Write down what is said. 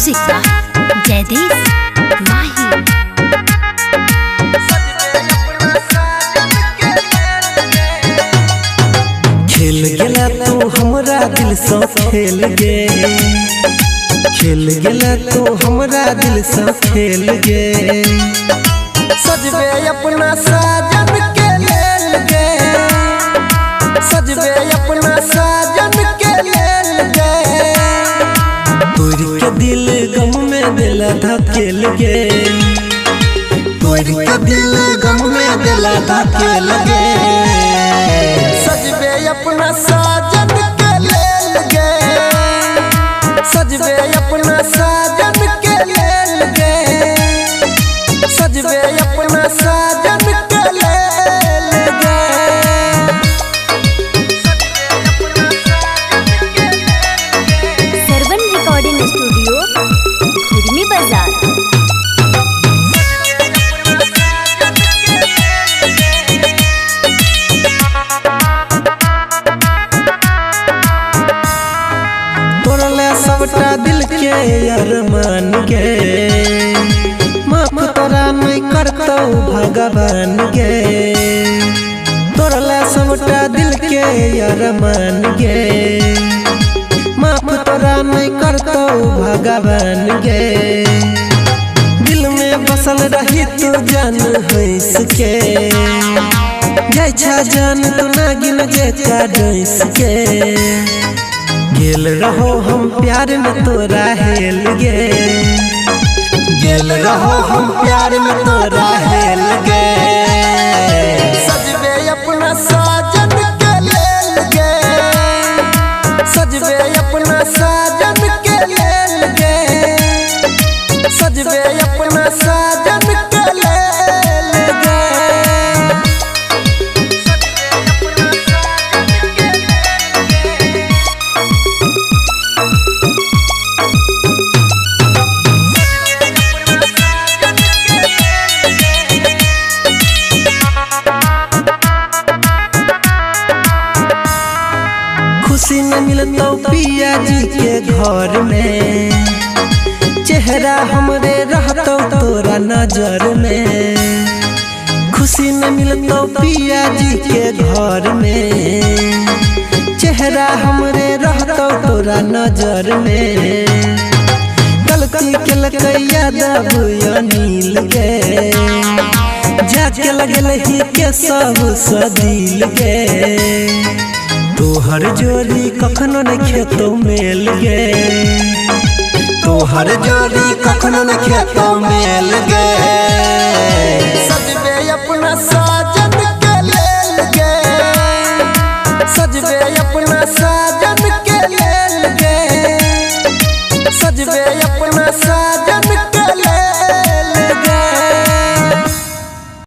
Music का जयदीप माही। खेल गेला तू हमरा दिल से खेल गे, खेल गेला तू हमरा दिल से खेल गे। सजबे अपना साजन के लेल गे, सजबे अपना साजन के लेल गे। तोरी के दिल गम में दिला धकेल गे, तोरी के दिल गम में दिला धकेल गे। सजबे अपना साजन के लेल गे, सजबे अपना साजन के लेल गे, सजबे अपना साजन के लेल गे। सरवन रिकॉर्डिंग स्टूडियो खुरमी बाजार। सबटा दिल के अरमान गे, माफ तोरा नहीं करतो भगवान गे। तोरला सबटा दिल के अरमान गे, माफ तोरा नहीं करतो भगवान गे। दिल में बसल रही तू जान हंस के, जाय छा जान तू नागिन जेका डंस के। गेल रहो हम प्यार में तोरा हेल गे, गेल रहो हम प्यार में तोरा हेल गे। सजबे अपना साजन के लेल गे, सजबे अपना साजन के लेल गे, सजबे अपना साजन के लेल गे। खुशी न मिलतो पिया जी के घर में, चेहरा हमरे रहतो तोरा नजर में। खुशी न मिलतो पिया जी के घर में, चेहरा हमरे रहतो तोरा नजर में। गलती के लकैया दबू अनिल गे, जाके लगल ही के सब सदिल गे। तोहर जोड़ी कखनो न खेतो मेल गे, तोहर जोड़ी कखनो न खेतो मेल गे। सजबे अपना साजन के लेल गे, सजबे अपना साजन के लेल गे, सजबे अपना साजन